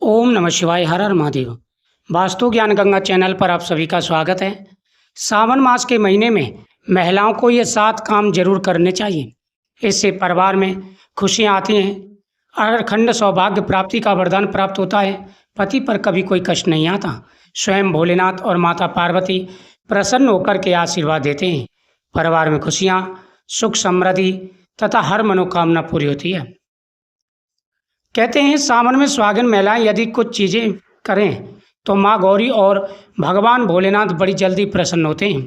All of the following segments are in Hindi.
ओम नमः शिवाय। हर हर महादेव। वास्तु ज्ञान गंगा चैनल पर आप सभी का स्वागत है। सावन मास के महीने में महिलाओं को ये 7 काम जरूर करने चाहिए। इससे परिवार में खुशियाँ आती हैं, अखंड सौभाग्य प्राप्ति का वरदान प्राप्त होता है। पति पर कभी कोई कष्ट नहीं आता। स्वयं भोलेनाथ और माता पार्वती प्रसन्न होकर के आशीर्वाद देते हैं। परिवार में खुशियाँ, सुख, समृद्धि तथा हर मनोकामना पूरी होती है। कहते हैं सावन में सुहागिन महिलाएं यदि कुछ चीज़ें करें तो माँ गौरी और भगवान भोलेनाथ बड़ी जल्दी प्रसन्न होते हैं।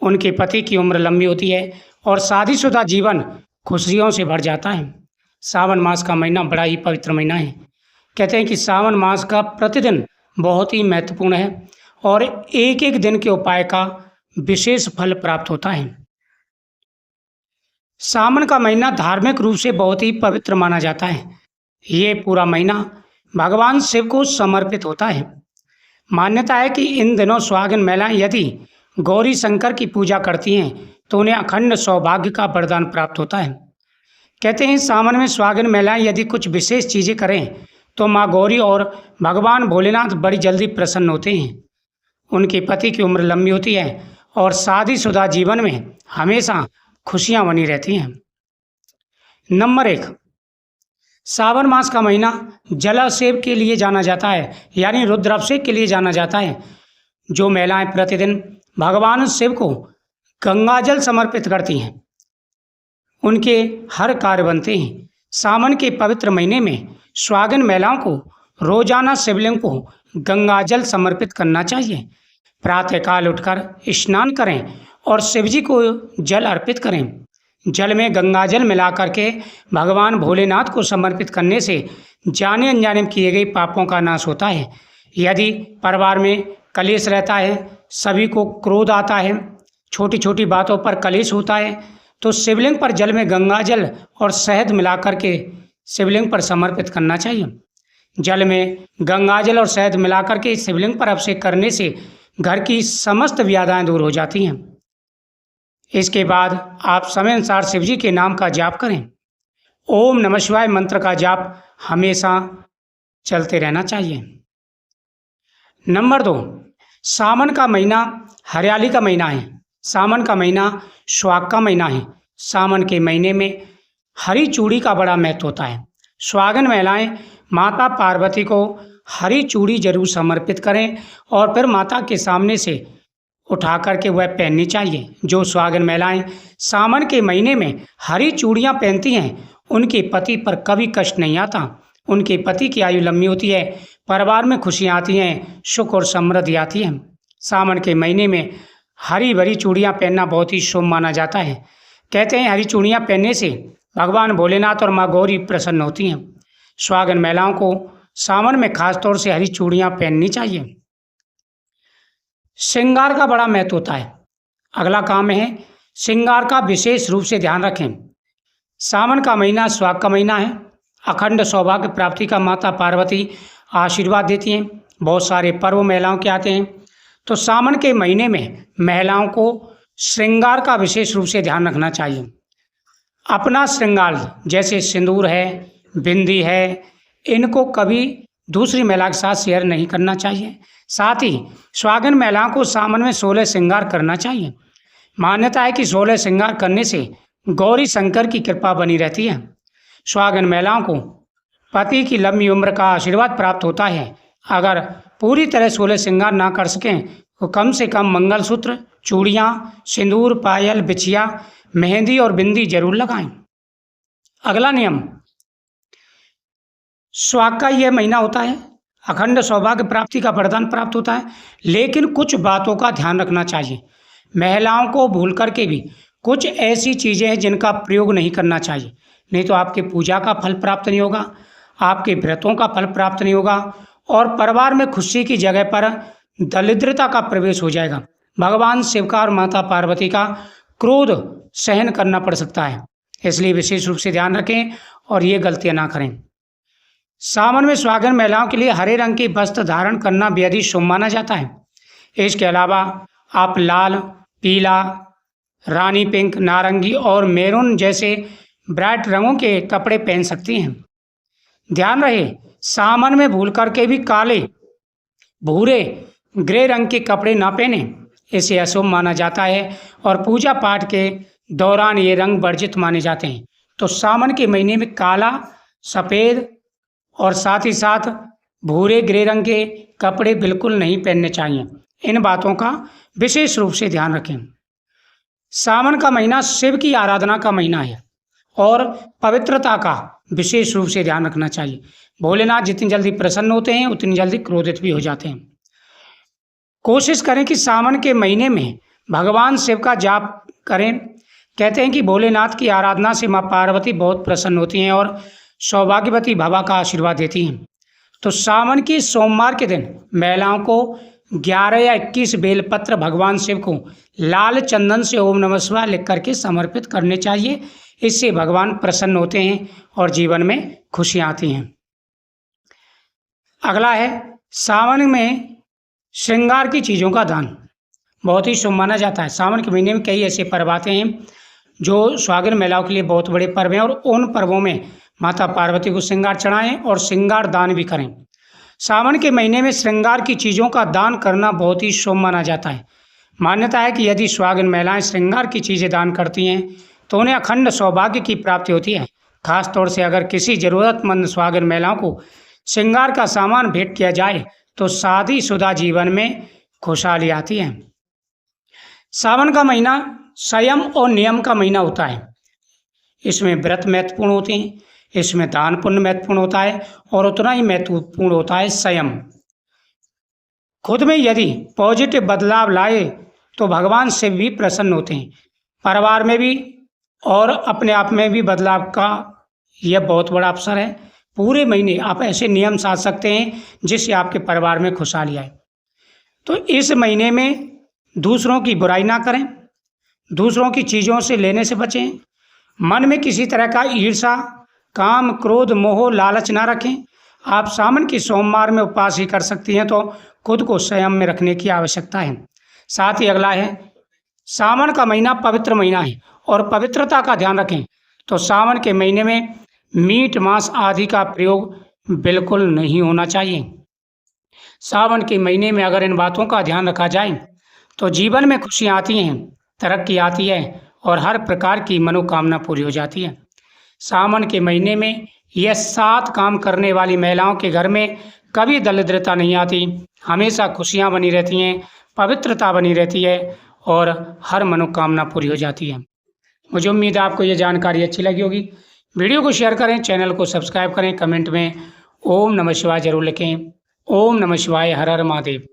उनके पति की उम्र लंबी होती है और शादीशुदा जीवन खुशियों से भर जाता है। सावन मास का महीना बड़ा ही पवित्र महीना है। कहते हैं कि सावन मास का प्रतिदिन बहुत ही महत्वपूर्ण है और एक एक दिन के उपाय का विशेष फल प्राप्त होता है। सावन का महीना धार्मिक रूप से बहुत ही पवित्र माना जाता है। ये पूरा महीना भगवान शिव को समर्पित होता है। मान्यता है कि इन दिनों सुहागिन महिलाएं यदि गौरी शंकर की पूजा करती हैं तो उन्हें अखंड सौभाग्य का वरदान प्राप्त होता है। कहते हैं सावन में सुहागिन महिलाएं यदि कुछ विशेष चीज़ें करें तो माँ गौरी और भगवान भोलेनाथ बड़ी जल्दी प्रसन्न होते हैं। उनके पति की उम्र लंबी होती है और शादीशुदा जीवन में हमेशा खुशियाँ बनी रहती हैं। नंबर 1, सावन मास का महीना जलाभिषेक के लिए जाना जाता है, यानी रुद्राभिषेक के लिए जाना जाता है। जो महिलाएं प्रतिदिन भगवान शिव को गंगाजल समर्पित करती हैं उनके हर कार्य बनते हैं। सावन के पवित्र महीने में सुहागिन महिलाओं को रोजाना शिवलिंग को गंगाजल समर्पित करना चाहिए। प्रातःकाल उठकर स्नान करें और शिवजी को जल अर्पित करें। जल में गंगाजल मिला करके भगवान भोलेनाथ को समर्पित करने से जाने अनजाने में किए गए पापों का नाश होता है। यदि परिवार में कलेश रहता है, सभी को क्रोध आता है, छोटी छोटी बातों पर कलेश होता है, तो शिवलिंग पर जल में गंगाजल और शहद मिला करके शिवलिंग पर समर्पित करना चाहिए। जल में गंगाजल और शहद मिला करके शिवलिंग पर अभिषेक करने से घर की समस्त व्याधियां दूर हो जाती हैं। इसके बाद आप समय अनुसार शिवजी के नाम का जाप करें। ओम नमः शिवाय मंत्र का जाप हमेशा चलते रहना चाहिए। नंबर 2, सावन का महीना हरियाली का महीना है। सावन का महीना सुहाग का महीना है। सावन के महीने में हरी चूड़ी का बड़ा महत्व होता है। सुहागिन महिलाएं माता पार्वती को हरी चूड़ी जरूर समर्पित करें और फिर माता के सामने से उठा करके वह पहननी चाहिए। जो सुहागिन महिलाएं सावन के महीने में हरी चूड़ियां पहनती हैं उनके पति पर कभी कष्ट नहीं आता। उनके पति की आयु लंबी होती है, परिवार में खुशियां आती हैं, सुख और समृद्धि आती है। सावन के महीने में हरी भरी चूड़ियां पहनना बहुत ही शुभ माना जाता है। कहते हैं हरी चूड़ियां पहनने से भगवान भोलेनाथ और माँ गौरी प्रसन्न होती हैं। सुहागिन महिलाओं को सावन में खासतौर से हरी चूड़ियां पहननी चाहिए। श्रृंगार का बड़ा महत्व होता है। अगला काम है श्रृंगार का विशेष रूप से ध्यान रखें। सावन का महीना सुहाग का महीना है। अखंड सौभाग्य प्राप्ति का माता पार्वती आशीर्वाद देती हैं। बहुत सारे पर्व महिलाओं के आते हैं, तो सावन के महीने में महिलाओं को श्रृंगार का विशेष रूप से ध्यान रखना चाहिए। अपना श्रृंगार जैसे सिंदूर है, बिंदी है, इनको कभी दूसरी महिला के साथ शेयर नहीं करना चाहिए। साथ ही सुहागिन महिलाओं को सावन में 16 श्रृंगार करना चाहिए। मान्यता है कि 16 श्रृंगार करने से गौरी शंकर की कृपा बनी रहती है। सुहागिन महिलाओं को पति की लंबी उम्र का आशीर्वाद प्राप्त होता है। अगर पूरी तरह 16 श्रृंगार ना कर सकें तो कम से कम मंगलसूत्र, चूड़ियाँ, सिंदूर, पायल, बिछिया, मेहंदी और बिंदी जरूर लगाएं। अगला नियम, सुहाग का यह महीना होता है, अखंड सौभाग्य प्राप्ति का वरदान प्राप्त होता है, लेकिन कुछ बातों का ध्यान रखना चाहिए। महिलाओं को भूल करके भी कुछ ऐसी चीज़ें हैं जिनका प्रयोग नहीं करना चाहिए, नहीं तो आपके पूजा का फल प्राप्त नहीं होगा, आपके व्रतों का फल प्राप्त नहीं होगा और परिवार में खुशी की जगह पर दरिद्रता का प्रवेश हो जाएगा। भगवान शिव का और माता पार्वती का क्रोध सहन करना पड़ सकता है, इसलिए विशेष रूप से ध्यान रखें और ये गलतियाँ ना करें। सावन में सुहागिन महिलाओं के लिए हरे रंग के वस्त्र धारण करना बेहद ही शुभ माना जाता है। इसके अलावा आप लाल, पीला, रानी पिंक, नारंगी और मैरून जैसे ब्राइट रंगों के कपड़े पहन सकती हैं। ध्यान रहे सावन में भूल करके भी काले, भूरे, ग्रे रंग के कपड़े ना पहने, इसे अशुभ माना जाता है और पूजा पाठ के दौरान ये रंग वर्जित माने जाते हैं। तो सावन के महीने में काला, सफ़ेद और साथ ही साथ भूरे ग्रे रंग के कपड़े बिल्कुल नहीं पहनने चाहिए। इन बातों का विशेष रूप से ध्यान रखें। सावन का महीना शिव की आराधना का महीना है और पवित्रता का विशेष रूप से ध्यान रखना चाहिए। भोलेनाथ जितनी जल्दी प्रसन्न होते हैं उतनी जल्दी क्रोधित भी हो जाते हैं। कोशिश करें कि सावन के महीने में भगवान शिव का जाप करें। कहते हैं कि भोलेनाथ की आराधना से माँ पार्वती बहुत प्रसन्न होती हैं और सौभाग्यवती भवा का आशीर्वाद देती हैं। तो सावन के सोमवार के दिन महिलाओं को 11 या 21 बेलपत्र भगवान शिव को लाल चंदन से ओम नमः शिवाय लिख करके समर्पित करने चाहिए। इससे भगवान प्रसन्न होते हैं और जीवन में खुशियाँ आती हैं। अगला है सावन में श्रृंगार की चीज़ों का दान। बहुत ही शुभ माना जाता है। सावन के महीने में कई ऐसे पर्व आते हैं जो सुहागिन महिलाओं के लिए बहुत बड़े पर्व हैं और उन पर्वों में माता पार्वती को श्रृंगार चढ़ाएं और श्रृंगार दान भी करें। सावन के महीने में श्रृंगार की चीज़ों का दान करना बहुत ही शुभ माना जाता है। मान्यता है कि यदि सुहागिन महिलाएं श्रृंगार की चीज़ें दान करती हैं तो उन्हें अखंड सौभाग्य की प्राप्ति होती है। खास तौर से अगर किसी ज़रूरतमंद सुहागिन महिलाओं को श्रृंगार का सामान भेंट किया जाए तो शादीशुदा जीवन में खुशहाली आती है। सावन का महीना संयम और नियम का महीना होता है। इसमें व्रत महत्वपूर्ण होते हैं, इसमें दान पुण्य महत्वपूर्ण होता है और उतना ही महत्वपूर्ण होता है संयम। खुद में यदि पॉजिटिव बदलाव लाए तो भगवान शिव भी प्रसन्न होते हैं। परिवार में भी और अपने आप में भी बदलाव का यह बहुत बड़ा अवसर है। पूरे महीने आप ऐसे नियम साध सकते हैं जिससे आपके परिवार में खुशहाली आए। तो इस महीने में दूसरों की बुराई ना करें, दूसरों की चीज़ों से लेने से बचें, मन में किसी तरह का ईर्ष्या, काम, क्रोध, मोह, लालच ना रखें। आप सावन के सोमवार में उपवास ही कर सकती हैं तो खुद को संयम में रखने की आवश्यकता है। साथ ही अगला है सावन का महीना पवित्र महीना है और पवित्रता का ध्यान रखें। तो सावन के महीने में मीट मांस आदि का प्रयोग बिल्कुल नहीं होना चाहिए। सावन के महीने में अगर इन बातों का ध्यान रखा जाए तो जीवन में खुशियाँ आती हैं, तरक्की आती है और हर प्रकार की मनोकामना पूरी हो जाती है। सावन के महीने में यह 7 काम करने वाली महिलाओं के घर में कभी दरिद्रता नहीं आती, हमेशा खुशियाँ बनी रहती हैं, पवित्रता बनी रहती है और हर मनोकामना पूरी हो जाती है। मुझे उम्मीद है आपको ये जानकारी अच्छी लगी होगी। वीडियो को शेयर करें, चैनल को सब्सक्राइब करें, कमेंट में ओम नमः शिवाय जरूर लिखें। ओम नमः शिवाय, हर हर महादेव।